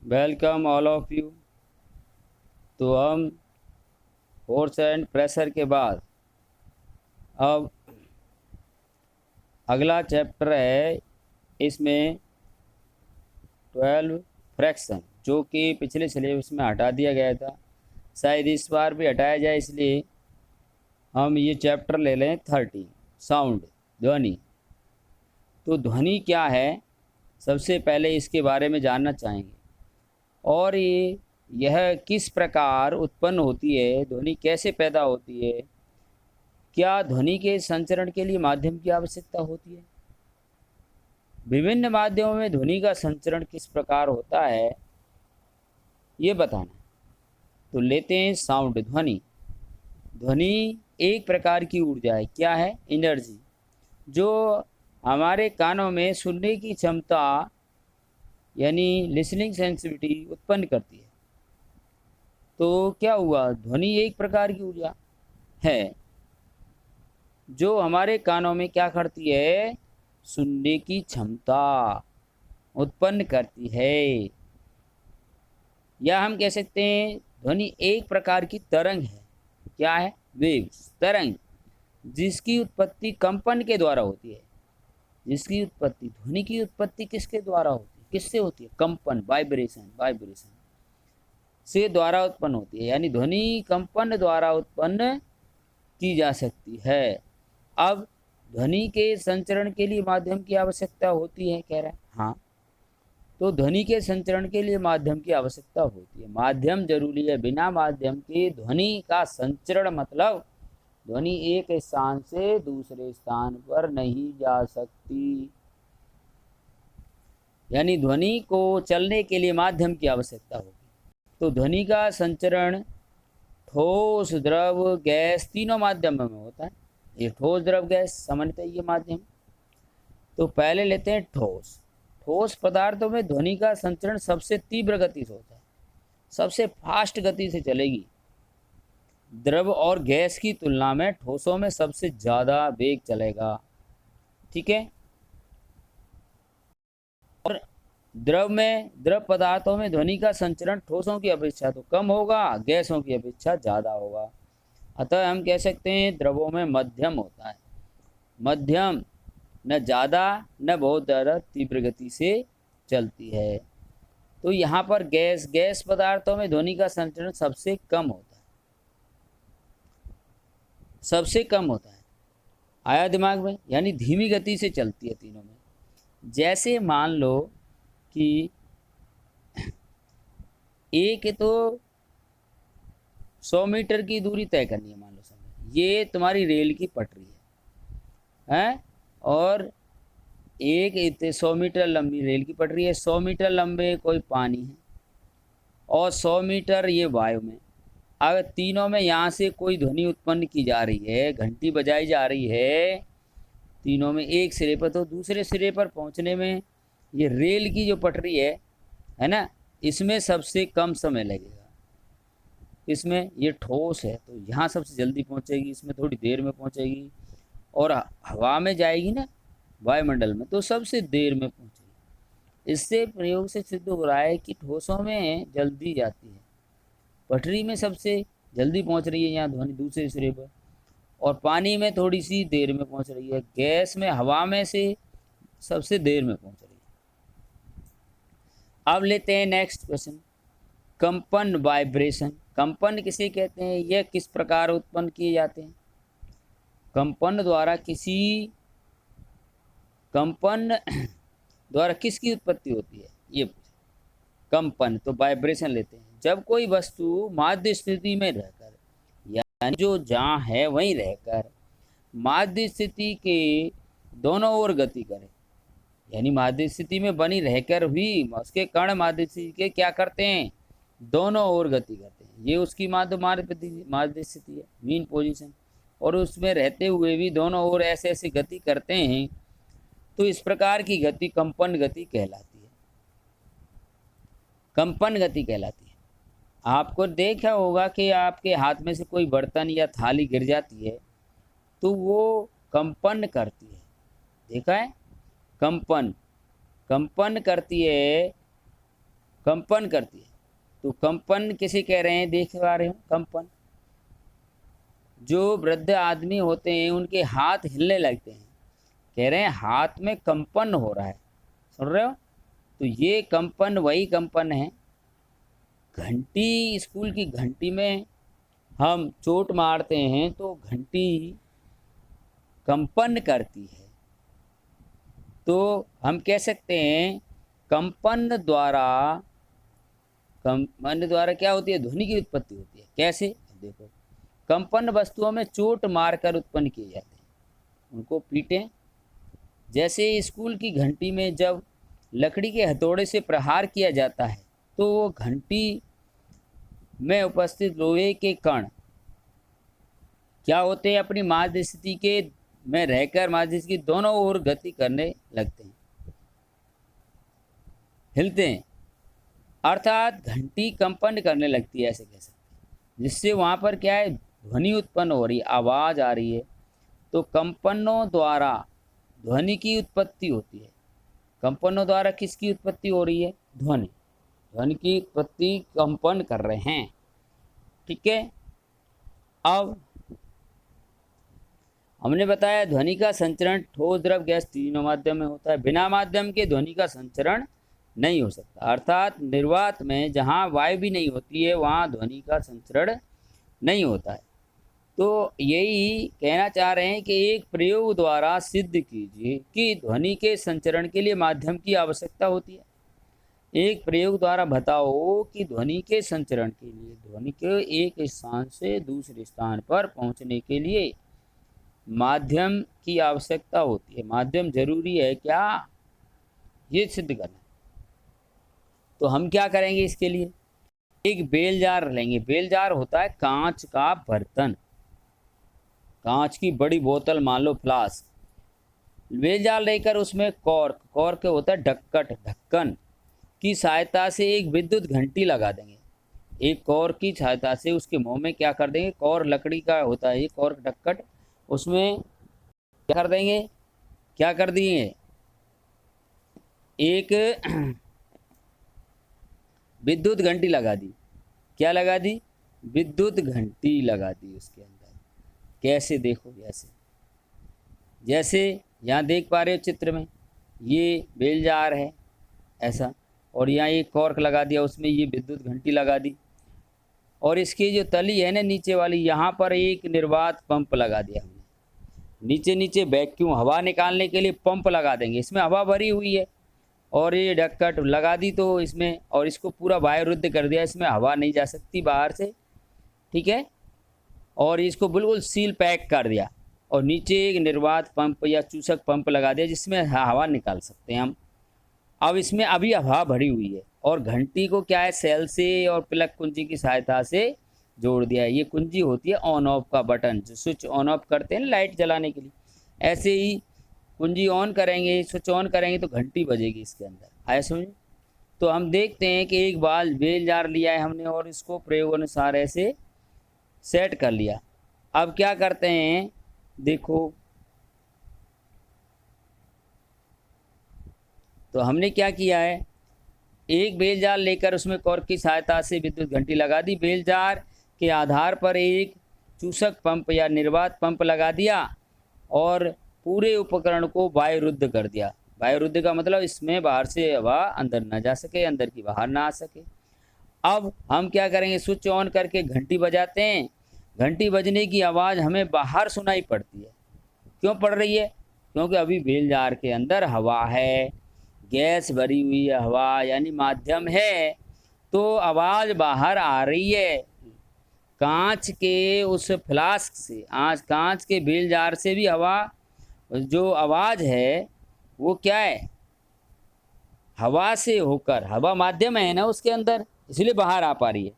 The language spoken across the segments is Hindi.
Welcome all of you. तो हम फोर्स एंड प्रेशर के बाद अब अगला चैप्टर है। इसमें 12 फ्रैक्शन, जो कि पिछले सिलेबस में हटा दिया गया था, शायद इस बार भी हटाया जाए, इसलिए हम ये चैप्टर ले लें 30 साउंड, ध्वनि। तो ध्वनि क्या है, सबसे पहले इसके बारे में जानना चाहेंगे। और यह किस प्रकार उत्पन्न होती है, ध्वनि कैसे पैदा होती है, क्या ध्वनि के संचरण के लिए माध्यम की आवश्यकता होती है, विभिन्न माध्यमों में ध्वनि का संचरण किस प्रकार होता है, ये बताना। तो लेते हैं साउंड, ध्वनि। ध्वनि एक प्रकार की ऊर्जा है। क्या है? एनर्जी, जो हमारे कानों में सुनने की क्षमता यानी लिसनिंग सेंसिटिविटी उत्पन्न करती है। तो क्या हुआ, ध्वनि एक प्रकार की ऊर्जा है जो हमारे कानों में क्या करती है, सुनने की क्षमता उत्पन्न करती है। या हम कह सकते हैं ध्वनि एक प्रकार की तरंग है। क्या है? वेव्स, तरंग, जिसकी उत्पत्ति कंपन के द्वारा होती है। जिसकी उत्पत्ति, ध्वनि की उत्पत्ति किसके द्वारा होती है, किससे होती है? कंपन, वाइब्रेशन, वाइब्रेशन से द्वारा उत्पन्न होती है। यानी ध्वनि कंपन द्वारा उत्पन्न की जा सकती है। अब ध्वनि के संचरण के लिए माध्यम की आवश्यकता होती है, कह रहा है। हाँ, तो ध्वनि के संचरण के लिए माध्यम की आवश्यकता होती है। माध्यम जरूरी है, बिना माध्यम के ध्वनि का संचरण मतलब ध्वनि एक स्थान से दूसरे स्थान पर नहीं जा सकती। यानी ध्वनि को चलने के लिए माध्यम की आवश्यकता होगी। तो ध्वनि का संचरण ठोस, द्रव, गैस तीनों माध्यम में होता है। ये ठोस, द्रव, गैस सामान्यतः ये माध्यम। तो पहले लेते हैं ठोस। ठोस पदार्थों में ध्वनि का संचरण सबसे तीव्र गति से होता है, सबसे फास्ट गति से चलेगी। द्रव और गैस की तुलना में ठोसों में सबसे ज़्यादा वेग चलेगा। ठीक है। और द्रव पदार्थों में ध्वनि का संचरण ठोसों की अपेक्षा तो कम होगा, गैसों की अपेक्षा ज़्यादा होगा। अतः हम कह सकते हैं द्रवों में मध्यम होता है। मध्यम, न ज़्यादा न बहुत ज़्यादा तीव्र गति से चलती है। तो यहाँ पर गैस पदार्थों में ध्वनि का संचरण सबसे कम होता है, सबसे कम होता है। आया दिमाग में? यानी धीमी गति से चलती है तीनों में। जैसे मान लो कि एक तो 100 मीटर की दूरी तय करनी है, मान लो समय, ये तुम्हारी रेल की पटरी है, हैं? और एक 100 मीटर लंबी रेल की पटरी है, 100 मीटर लंबे कोई पानी है, और 100 मीटर ये वायु में। अगर तीनों में यहाँ से कोई ध्वनि उत्पन्न की जा रही है, घंटी बजाई जा रही है तीनों में एक सिरे पर, तो दूसरे सिरे पर पहुँचने में ये रेल की जो पटरी है ना, इसमें सबसे कम समय लगेगा। इसमें ये ठोस है तो यहाँ सबसे जल्दी पहुँचेगी, इसमें थोड़ी देर में पहुँचेगी। और हवा में जाएगी ना, वायुमंडल में, तो सबसे देर में पहुँचेगी। इससे प्रयोग से सिद्ध हो रहा है कि ठोसों में जल्दी जाती है, पटरी में सबसे जल्दी पहुँच रही है यहाँ ध्वनि दूसरे सिरे पर, और पानी में थोड़ी सी देर में पहुँच रही है, गैस में, हवा में से सबसे देर में पहुँच रही है। अब लेते हैं नेक्स्ट क्वेश्चन, कंपन, वाइब्रेशन। कंपन किसे कहते हैं, यह किस प्रकार उत्पन्न किए जाते हैं? कंपन द्वारा किसकी उत्पत्ति होती है, ये कंपन। तो वाइब्रेशन लेते हैं, जब कोई वस्तु माध्य स्थिति में रहकर, यानी जो जहाँ है वहीं रहकर माध्य स्थिति के दोनों ओर गति करे, यानी माध्य स्थिति में बनी रहकर भी उसके कण माध्य स्थिति के क्या करते हैं, दोनों ओर गति करते हैं। ये उसकी माध्य स्थिति है, मीन पोजीशन। और उसमें रहते हुए भी दोनों ओर ऐसे ऐसे गति करते हैं, तो इस प्रकार की गति कंपन गति कहलाती है। कंपन गति कहलाती है। आपको देखा होगा कि आपके हाथ में से कोई बर्तन या थाली गिर जाती है तो वो कंपन करती है, देखा है? कंपन करती है। कंपन करती है। तो कंपन किसे कह रहे हैं, देख पा रहे हो, कंपन। जो वृद्ध आदमी होते हैं उनके हाथ हिलने लगते हैं, कह रहे हैं हाथ में कंपन हो रहा है, सुन रहे हो। तो ये कंपन वही कंपन है। घंटी, स्कूल की घंटी में हम चोट मारते हैं तो घंटी कंपन करती है। तो हम कह सकते हैं कंपन द्वारा क्या होती है, ध्वनि की उत्पत्ति होती है। कैसे, देखो, कंपन वस्तुओं में चोट मारकर उत्पन्न किए जाते हैं, उनको पीटें। जैसे स्कूल की घंटी में जब लकड़ी के हथौड़े से प्रहार किया जाता है तो वो घंटी में उपस्थित लोहे के कण क्या होते हैं, अपनी माध्य स्थिति के में रहकर माध्य स्थिति की दोनों ओर गति करने लगते हैं, हिलते हैं, अर्थात घंटी कंपन करने लगती है, ऐसे कह सकते हैं। जिससे वहाँ पर क्या है, ध्वनि उत्पन्न हो रही है, आवाज़ आ रही है। तो कंपनों द्वारा ध्वनि की उत्पत्ति होती है। कंपनों द्वारा किसकी उत्पत्ति हो रही है, ध्वनि। ध्वनि की उत्पत्ति कंपन कर रहे हैं, ठीक है। अब हमने बताया ध्वनि का संचरण ठोस, द्रव, गैस तीनों माध्यम में होता है। बिना माध्यम के ध्वनि का संचरण नहीं हो सकता, अर्थात निर्वात में जहाँ वायु भी नहीं होती है वहाँ ध्वनि का संचरण नहीं होता है। तो यही कहना चाह रहे हैं कि एक प्रयोग द्वारा सिद्ध कीजिए कि ध्वनि के संचरण के लिए माध्यम की आवश्यकता होती है। एक प्रयोग द्वारा बताओ कि ध्वनि के संचरण के लिए, ध्वनि के एक स्थान से दूसरे स्थान पर पहुंचने के लिए माध्यम की आवश्यकता होती है। माध्यम जरूरी है क्या, ये सिद्ध करना है। तो हम क्या करेंगे इसके लिए, एक बेल जार लेंगे। बेल जार होता है कांच का बर्तन, कांच की बड़ी बोतल, मान लो फ्लास्क। बेल जार लेकर उसमें कॉर्क, कॉर्क होता है ढक्कन की सहायता से एक विद्युत घंटी लगा देंगे। एक कॉर्क की सहायता से उसके मुंह में क्या कर देंगे, कॉर्क लकड़ी का होता है ये कॉर्क ढक्कन, उसमें क्या कर देंगे, क्या कर दिए, एक विद्युत घंटी लगा दी। क्या लगा दी, विद्युत घंटी लगा दी उसके अंदर। कैसे, देखो, जैसे यहाँ देख पा रहे हो चित्र में, ये बेल जार है ऐसा, और यहाँ एक कॉर्क लगा दिया, उसमें ये विद्युत घंटी लगा दी, और इसकी जो तली है ना नीचे वाली, यहाँ पर एक निर्वात पंप लगा दिया हमने। नीचे नीचे वैक्यूम हवा निकालने के लिए पंप लगा देंगे, इसमें हवा भरी हुई है, और ये ढक्कन लगा दी तो इसमें, और इसको पूरा वायुरुद्ध कर दिया, इसमें हवा नहीं जा सकती बाहर से, ठीक है। और इसको बिल्कुल सील पैक कर दिया, और नीचे एक निर्वात पंप या चूसक पंप लगा दिया जिसमें हवा निकाल सकते हैं हम। अब इसमें अभी हवा भरी हुई है, और घंटी को क्या है, सेल से और प्लग कुंजी की सहायता से जोड़ दिया है। ये कुंजी होती है ऑन ऑफ का बटन, जो स्विच ऑन ऑफ करते हैं लाइट जलाने के लिए। ऐसे ही कुंजी ऑन करेंगे, स्विच ऑन करेंगे तो घंटी बजेगी इसके अंदर, आया समझ। तो हम देखते हैं कि एक बार बेल जार लिया है हमने और इसको प्रयोग अनुसार ऐसे सेट कर लिया। अब क्या करते हैं, देखो, तो हमने क्या किया है, एक बेल जार लेकर उसमें कॉर्क की सहायता से विद्युत घंटी लगा दी। बेल जार के आधार पर एक चूसक पंप या निर्वात पंप लगा दिया, और पूरे उपकरण को वायुरुद्ध कर दिया। वायुरुद्ध का मतलब इसमें बाहर से हवा अंदर ना जा सके, अंदर की बाहर ना आ सके। अब हम क्या करेंगे, स्विच ऑन करके घंटी बजाते हैं। घंटी बजने की आवाज़ हमें बाहर सुनाई पड़ती है। क्यों पड़ रही है, क्योंकि अभी बेल जार के अंदर हवा है, गैस भरी हुई है, हवा यानी माध्यम है, तो आवाज़ बाहर आ रही है। कांच के उस फ्लास्क से, आज कांच के बेल जार से भी हवा, जो आवाज़ है वो क्या है, हवा से होकर, हवा माध्यम है ना उसके अंदर, इसलिए बाहर आ पा रही है।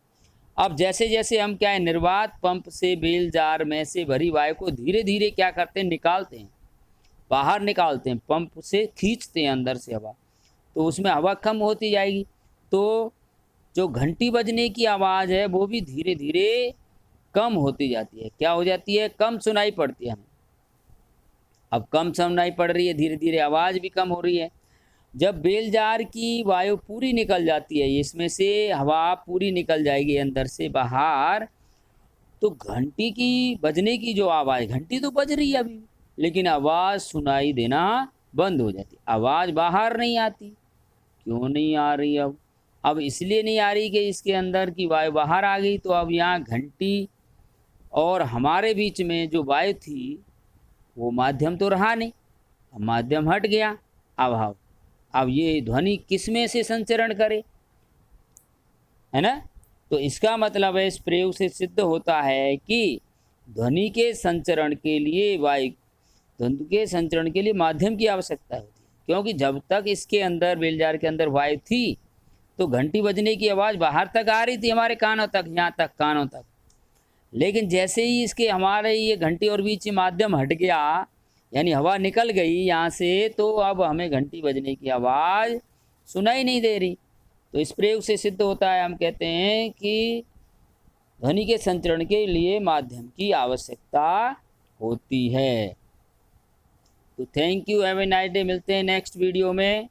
अब जैसे जैसे हम क्या है, निर्वात पंप से बेल जार में से भरी वायु को धीरे धीरे क्या करते हैं, निकालते हैं, बाहर निकालते हैं, पंप से खींचते हैं अंदर से हवा, तो उसमें हवा कम होती जाएगी। तो जो घंटी बजने की आवाज़ है वो भी धीरे धीरे कम होती जाती है। क्या हो जाती है, कम सुनाई पड़ती है हमें। अब कम सुनाई पड़ रही है, धीरे धीरे आवाज़ भी कम हो रही है। जब बेल जार की वायु पूरी निकल जाती है, इसमें से हवा पूरी निकल जाएगी अंदर से बाहर, तो घंटी की बजने की जो आवाज़, घंटी तो बज रही है अभी, लेकिन आवाज़ सुनाई देना बंद हो जाती, आवाज़ बाहर नहीं आती। क्यों नहीं आ रही? अब इसलिए नहीं आ रही कि इसके अंदर की वायु बाहर आ गई, तो अब यहाँ घंटी और हमारे बीच में जो वायु थी वो माध्यम तो रहा नहीं, अब माध्यम हट गया। अब ये ध्वनि किस में से संचरण करे, है ना? तो इसका मतलब है, इस प्रयोग से सिद्ध होता है कि ध्वनि के संचरण के लिए ध्वनि के संचरण के लिए माध्यम की आवश्यकता होती है, क्योंकि जब तक इसके अंदर बेलजार के अंदर वायु थी तो घंटी बजने की आवाज़ बाहर तक आ रही थी, हमारे कानों तक, यहाँ तक, कानों तक। लेकिन जैसे ही इसके हमारे ये घंटी और बीच माध्यम हट गया, यानी हवा निकल गई यहाँ से, तो अब हमें घंटी बजने की आवाज़ सुनाई नहीं दे रही। तो इस प्रयोग से सिद्ध होता है, हम कहते हैं कि ध्वनि के संचरण के लिए माध्यम की आवश्यकता होती है। तो thank you, have a nice day. मिलते हैं नेक्स्ट वीडियो में।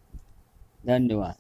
धन्यवाद।